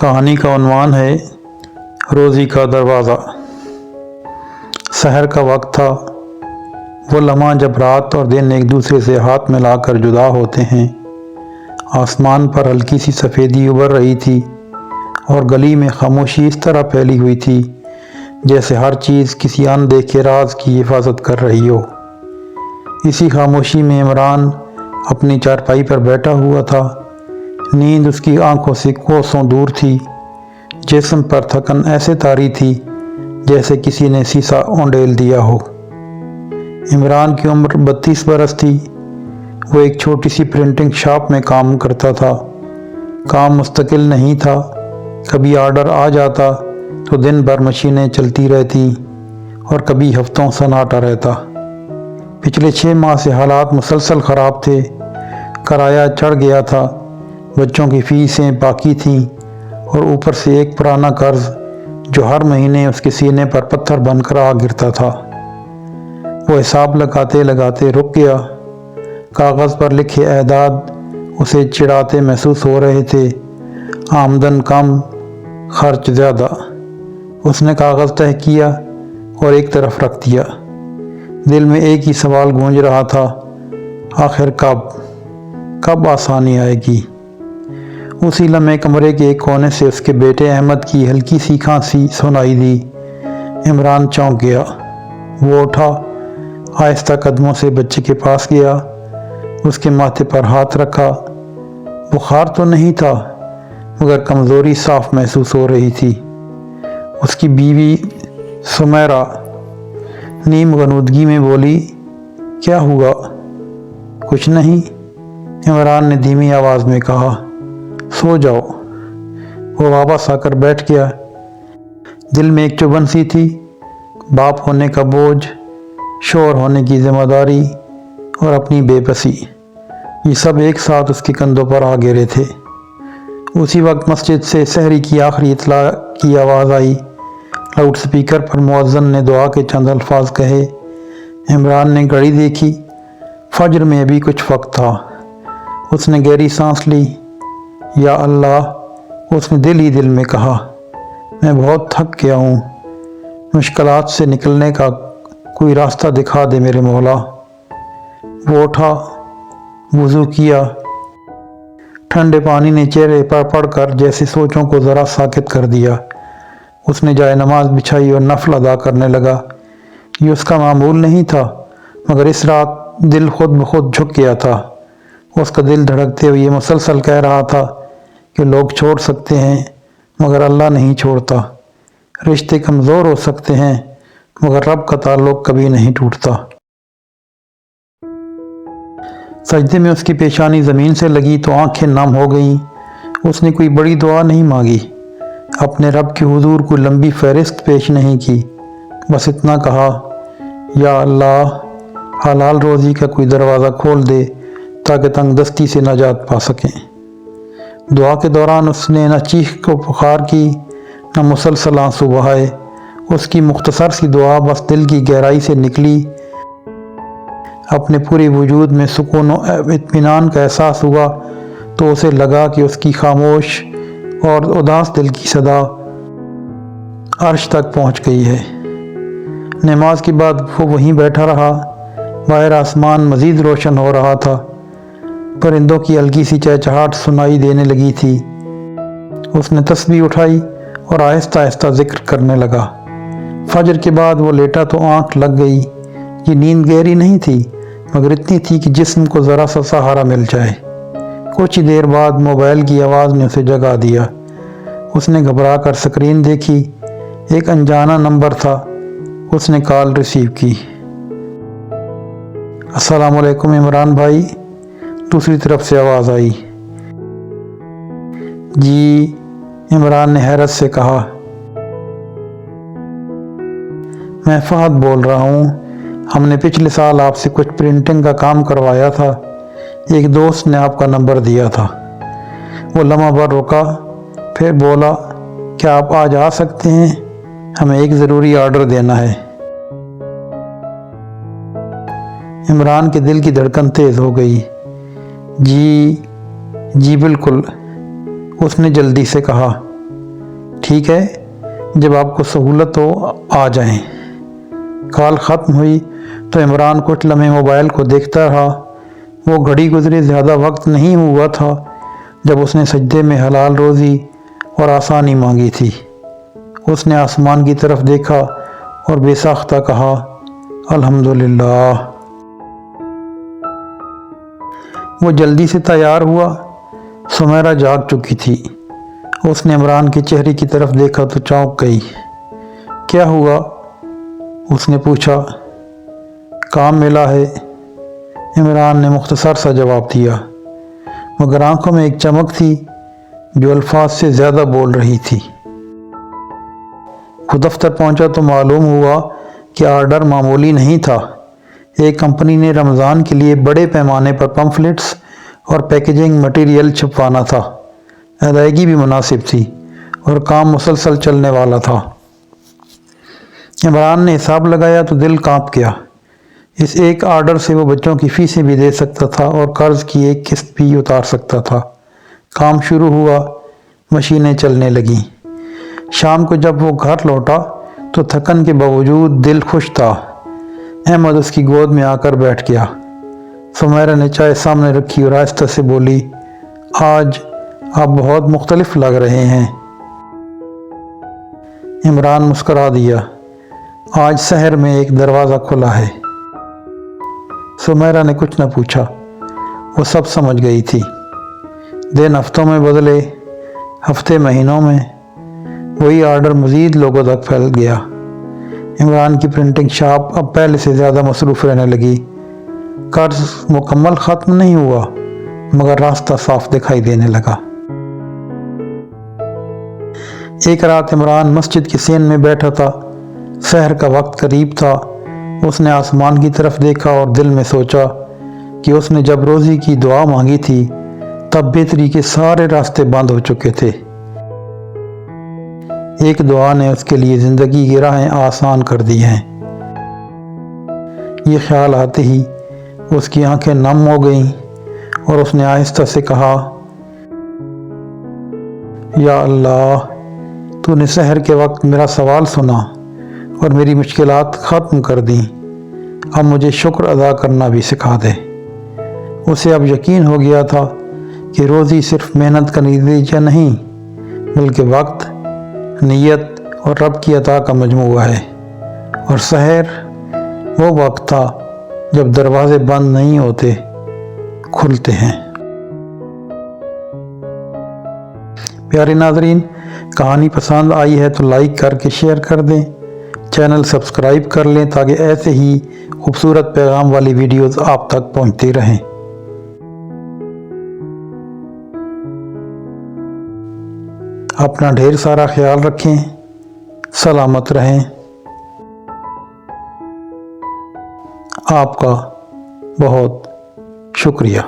کہانی کا عنوان ہے روزی کا دروازہ۔ سحر کا وقت تھا، وہ لمحہ جب رات اور دن ایک دوسرے سے ہاتھ ملا کر جدا ہوتے ہیں۔ آسمان پر ہلکی سی سفیدی ابھر رہی تھی اور گلی میں خاموشی اس طرح پھیلی ہوئی تھی جیسے ہر چیز کسی اندیکھے راز کی حفاظت کر رہی ہو۔ اسی خاموشی میں عمران اپنی چارپائی پر بیٹھا ہوا تھا۔ نیند اس کی آنکھوں سے کوسوں دور تھی، جسم پر تھکن ایسے طاری تھی جیسے کسی نے سیسا اونڈیل دیا ہو۔ عمران کی عمر 32 برس تھی۔ وہ ایک چھوٹی سی پرنٹنگ شاپ میں کام کرتا تھا۔ کام مستقل نہیں تھا، کبھی آرڈر آ جاتا تو دن بھر مشینیں چلتی رہتی اور کبھی ہفتوں سناٹا رہتا۔ پچھلے 6 ماہ سے حالات مسلسل خراب تھے۔ کرایہ چڑھ گیا تھا، بچوں کی فیسیں باقی تھیں اور اوپر سے ایک پرانا قرض جو ہر مہینے اس کے سینے پر پتھر بن کر آ گرتا تھا۔ وہ حساب لگاتے لگاتے رک گیا۔ کاغذ پر لکھے اعداد اسے چڑھاتے محسوس ہو رہے تھے۔ آمدن کم، خرچ زیادہ۔ اس نے کاغذ تہہ کیا اور ایک طرف رکھ دیا۔ دل میں ایک ہی سوال گونج رہا تھا، آخر کب آسانی آئے گی؟ اسی لمحے کمرے کے ایک کونے سے اس کے بیٹے احمد کی ہلکی سی کھانسی سنائی دی۔ عمران چونک گیا۔ وہ اٹھا، آہستہ قدموں سے بچے کے پاس گیا، اس کے ماتھے پر ہاتھ رکھا۔ بخار تو نہیں تھا مگر کمزوری صاف محسوس ہو رہی تھی۔ اس کی بیوی سمیرہ نیم غنودگی میں بولی، کیا ہوا؟ کچھ نہیں، عمران نے دھیمی آواز میں کہا، سو جاؤ۔ وہ واپس آ کر بیٹھ گیا۔ دل میں ایک چبھن سی تھی، باپ ہونے کا بوجھ، شوہر ہونے کی ذمہ داری اور اپنی بے بسی، یہ سب ایک ساتھ اس کے کندھوں پر آ گرے تھے۔ اسی وقت مسجد سے سحری کی آخری اطلاع کی آواز آئی۔ لاؤڈ سپیکر پر مؤذن نے دعا کے چند الفاظ کہے۔ عمران نے گھڑی دیکھی، فجر میں ابھی کچھ وقت تھا۔ اس نے گہری سانس لی۔ یا اللہ، اس نے دل ہی دل میں کہا، میں بہت تھک گیا ہوں، مشکلات سے نکلنے کا کوئی راستہ دکھا دے میرے مولا۔ وہ اٹھا، وضو کیا۔ ٹھنڈے پانی نے چہرے پر پڑ کر جیسے سوچوں کو ذرا ساکت کر دیا۔ اس نے جائے نماز بچھائی اور نفل ادا کرنے لگا۔ یہ اس کا معمول نہیں تھا مگر اس رات دل خود بخود جھک گیا تھا۔ اس کا دل دھڑکتے ہوئے یہ مسلسل کہہ رہا تھا کہ لوگ چھوڑ سکتے ہیں مگر اللہ نہیں چھوڑتا، رشتے کمزور ہو سکتے ہیں مگر رب کا تعلق کبھی نہیں ٹوٹتا۔ سجدے میں اس کی پیشانی زمین سے لگی تو آنکھیں نم ہو گئیں۔ اس نے کوئی بڑی دعا نہیں مانگی، اپنے رب کے حضور کوئی لمبی فہرست پیش نہیں کی، بس اتنا کہا، یا اللہ، حلال روزی کا کوئی دروازہ کھول دے تاکہ تنگ دستی سے نجات پا سکیں۔ دعا کے دوران اس نے نہ چیخ کو پکار کی نہ مسلسل آنسو بہائے۔ اس کی مختصر سی دعا بس دل کی گہرائی سے نکلی۔ اپنے پورے وجود میں سکون و اطمینان کا احساس ہوا تو اسے لگا کہ اس کی خاموش اور اداس دل کی صدا عرش تک پہنچ گئی ہے۔ نماز کے بعد وہ وہیں بیٹھا رہا۔ باہر آسمان مزید روشن ہو رہا تھا، پرندوں کی ہلکی سی چہچہاہٹ سنائی دینے لگی تھی۔ اس نے تسبیح اٹھائی اور آہستہ آہستہ ذکر کرنے لگا۔ فجر کے بعد وہ لیٹا تو آنکھ لگ گئی۔ یہ نیند گہری نہیں تھی مگر اتنی تھی کہ جسم کو ذرا سا سہارا مل جائے۔ کچھ ہی دیر بعد موبائل کی آواز نے اسے جگا دیا۔ اس نے گھبرا کر سکرین دیکھی، ایک انجانا نمبر تھا۔ اس نے کال ریسیو کی۔ السلام علیکم عمران بھائی، دوسری طرف سے آواز آئی۔ جی، عمران نے حیرت سے کہا، میں فہد بول رہا ہوں، ہم نے پچھلے سال آپ سے کچھ پرنٹنگ کا کام کروایا تھا، ایک دوست نے آپ کا نمبر دیا تھا۔ وہ لمحہ بھر رکا، پھر بولا، کیا آپ آج آ سکتے ہیں؟ ہمیں ایک ضروری آرڈر دینا ہے۔ عمران کے دل کی دھڑکن تیز ہو گئی۔ جی بالکل، اس نے جلدی سے کہا۔ ٹھیک ہے، جب آپ کو سہولت ہو آ جائیں۔ کال ختم ہوئی تو عمران کچھ لمحے موبائل کو دیکھتا رہا۔ وہ گھڑی گزرے زیادہ وقت نہیں ہوا تھا جب اس نے سجدے میں حلال روزی اور آسانی مانگی تھی۔ اس نے آسمان کی طرف دیکھا اور بے ساختہ کہا، الحمدللہ۔ وہ جلدی سے تیار ہوا۔ سمیرہ جاگ چکی تھی۔ اس نے عمران کے چہرے کی طرف دیکھا تو چونک گئی۔ کیا ہوا؟ اس نے پوچھا۔ کام ملا ہے، عمران نے مختصر سا جواب دیا، مگر آنکھوں میں ایک چمک تھی جو الفاظ سے زیادہ بول رہی تھی۔ وہ دفتر پہنچا تو معلوم ہوا کہ آرڈر معمولی نہیں تھا۔ ایک کمپنی نے رمضان کے لیے بڑے پیمانے پر پمفلٹس اور پیکیجنگ مٹیریل چھپوانا تھا۔ ادائیگی بھی مناسب تھی اور کام مسلسل چلنے والا تھا۔ عمران نے حساب لگایا تو دل کانپ گیا۔ اس ایک آرڈر سے وہ بچوں کی فیسیں بھی دے سکتا تھا اور قرض کی ایک قسط بھی اتار سکتا تھا۔ کام شروع ہوا، مشینیں چلنے لگیں۔ شام کو جب وہ گھر لوٹا تو تھکن کے باوجود دل خوش تھا۔ احمد اس کی گود میں آ کر بیٹھ گیا۔ سمیرہ نے چائے سامنے رکھی اور آہستہ سے بولی، آج آپ بہت مختلف لگ رہے ہیں۔ عمران مسکرا دیا، آج سحر میں ایک دروازہ کھلا ہے۔ سمیرہ نے کچھ نہ پوچھا، وہ سب سمجھ گئی تھی۔ دن ہفتوں میں بدلے، ہفتے مہینوں میں، وہی آرڈر مزید لوگوں تک پھیل گیا۔ عمران کی پرنٹنگ شاپ اب پہلے سے زیادہ مصروف رہنے لگی۔ قرض مکمل ختم نہیں ہوا، مگر راستہ صاف دکھائی دینے لگا۔ ایک رات عمران مسجد کی سین میں بیٹھا تھا۔ سحر کا وقت قریب تھا۔ اس نے آسمان کی طرف دیکھا اور دل میں سوچا کہ اس نے جب روزی کی دعا مانگی تھی تب بہتری کے سارے راستے بند ہو چکے تھے۔ ایک دعا نے اس کے لیے زندگی کی راہیں آسان کر دی ہیں۔ یہ خیال آتے ہی اس کی آنکھیں نم ہو گئیں اور اس نے آہستہ سے کہا، یا اللہ، تو نے سحر کے وقت میرا سوال سنا اور میری مشکلات ختم کر دیں۔ اب مجھے شکر ادا کرنا بھی سکھا دے۔ اسے اب یقین ہو گیا تھا کہ روزی صرف محنت کا نتیجہ نہیں، بلکہ وقت، نیت اور رب کی عطا کا مجموعہ ہے، اور سحر وہ وقت تھا جب دروازے بند نہیں ہوتے، کھلتے ہیں۔ پیارے ناظرین، کہانی پسند آئی ہے تو لائک کر کے شیئر کر دیں، چینل سبسکرائب کر لیں تاکہ ایسے ہی خوبصورت پیغام والی ویڈیوز آپ تک پہنچتی رہیں۔ اپنا ڈھیر سارا خیال رکھیں، سلامت رہیں۔ آپ کا بہت شکریہ۔